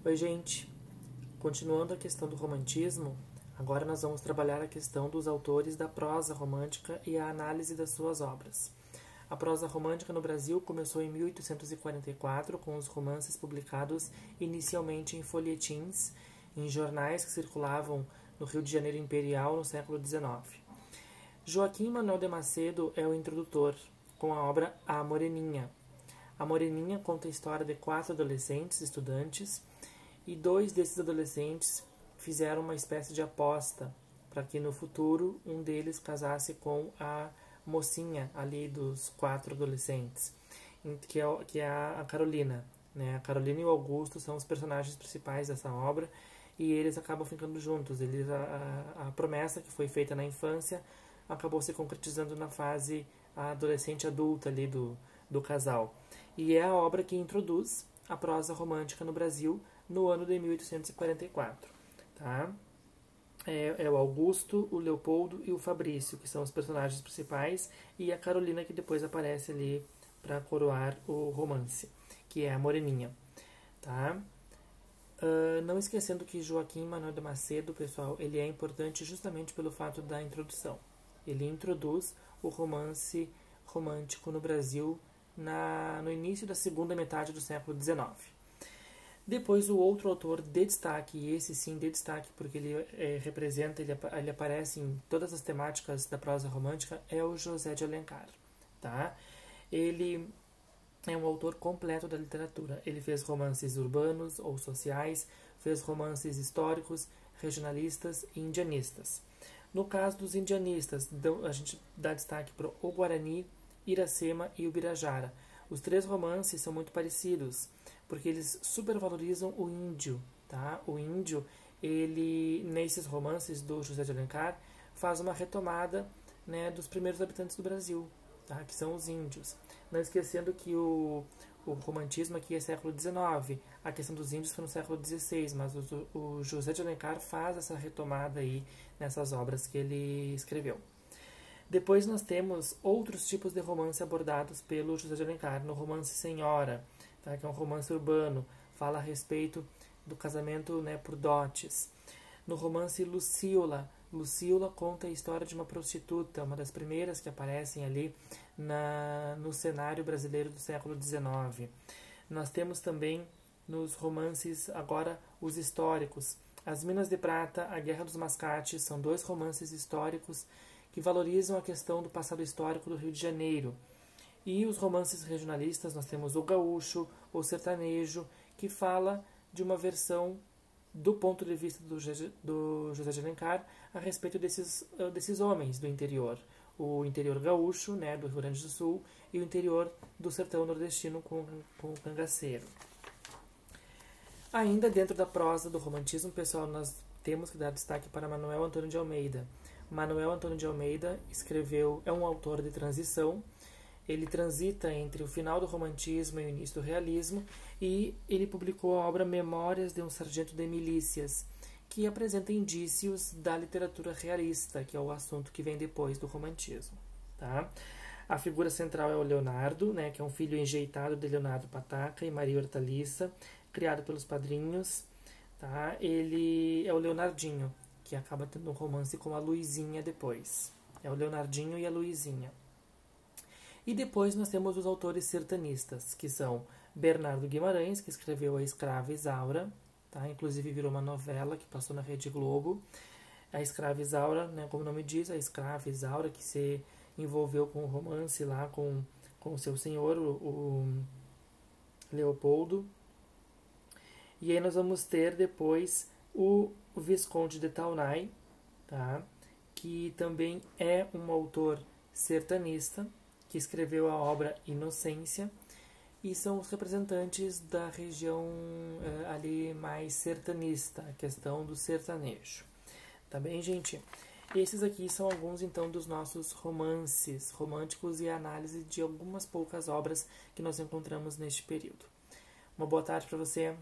Oi, gente. Continuando a questão do romantismo, agora nós vamos trabalhar a questão dos autores da prosa romântica e a análise das suas obras. A prosa romântica no Brasil começou em 1844 com os romances publicados inicialmente em folhetins, em jornais que circulavam no Rio de Janeiro Imperial no século XIX. Joaquim Manuel de Macedo é o introdutor, com a obra A Moreninha. A Moreninha conta a história de 4 adolescentes estudantes e 2 desses adolescentes fizeram uma espécie de aposta para que no futuro um deles casasse com a mocinha ali dos 4 adolescentes, que é a Carolina. Né? A Carolina e o Augusto são os personagens principais dessa obra e eles acabam ficando juntos. A promessa que foi feita na infância acabou se concretizando na fase adolescente adulta ali do casal. E é a obra que introduz a prosa romântica no Brasil no ano de 1844. Tá? É o Augusto, o Leopoldo e o Fabrício, que são os personagens principais, e a Carolina, que depois aparece ali para coroar o romance, que é a Moreninha. Tá? Não esquecendo que Joaquim Manuel de Macedo, pessoal, ele é importante justamente pelo fato da introdução. Ele introduz o romance romântico no Brasil no início da segunda metade do século XIX. Depois, o outro autor de destaque, e esse sim de destaque, porque ele ele aparece em todas as temáticas da prosa romântica, é o José de Alencar. Tá? Ele é um autor completo da literatura. Ele fez romances urbanos ou sociais, fez romances históricos, regionalistas e indianistas. No caso dos indianistas, a gente dá destaque para o Guarani, Iracema e o Birajara. Os 3 romances são muito parecidos, porque eles supervalorizam o índio. Tá? O índio, ele, nesses romances do José de Alencar, faz uma retomada, né, dos primeiros habitantes do Brasil, tá? Que são os índios. Não esquecendo que o romantismo aqui é século XIX, a questão dos índios foi no século XVI, mas o José de Alencar faz essa retomada aí nessas obras que ele escreveu. Depois nós temos outros tipos de romance abordados pelo José de Alencar. No romance Senhora, tá? Que é um romance urbano, fala a respeito do casamento, né, por dotes. No romance Lucíola, Lucíola conta a história de uma prostituta, uma das primeiras que aparecem ali no cenário brasileiro do século XIX. Nós temos também nos romances, agora os históricos, As Minas de Prata, A Guerra dos Mascates, são 2 romances históricos que valorizam a questão do passado histórico do Rio de Janeiro. E os romances regionalistas, nós temos o gaúcho, o sertanejo, que fala de uma versão do ponto de vista do José de Alencar a respeito desses homens do interior. O interior gaúcho, né, do Rio Grande do Sul, e o interior do sertão nordestino com o cangaceiro. Ainda dentro da prosa do romantismo, pessoal, nós temos que dar destaque para Manuel Antônio de Almeida. Manuel Antônio de Almeida é um autor de transição. Ele transita entre o final do romantismo e o início do realismo, e ele publicou a obra Memórias de um Sargento de Milícias, que apresenta indícios da literatura realista, que é o assunto que vem depois do romantismo. Tá? A figura central é o Leonardo, né, que é um filho enjeitado de Leonardo Pataca e Maria Hortaliça, criado pelos padrinhos. Tá? Ele é o Leonardinho, que acaba tendo um romance com a Luizinha depois. É o Leonardinho e a Luizinha. E depois nós temos os autores sertanistas, que são Bernardo Guimarães, que escreveu A Escrava Isaura, tá? Inclusive virou uma novela que passou na Rede Globo. A Escrava Isaura, né, como o nome diz, a Escrava Isaura, que se envolveu com o romance lá com o seu senhor, o Leopoldo. E aí nós vamos ter depois o Visconde de Taunay, tá? Que também é um autor sertanista, que escreveu a obra Inocência, e são os representantes da região ali mais sertanista, a questão do sertanejo. Tá bem, gente? Esses aqui são alguns, então, dos nossos romances românticos e a análise de algumas poucas obras que nós encontramos neste período. Uma boa tarde para você.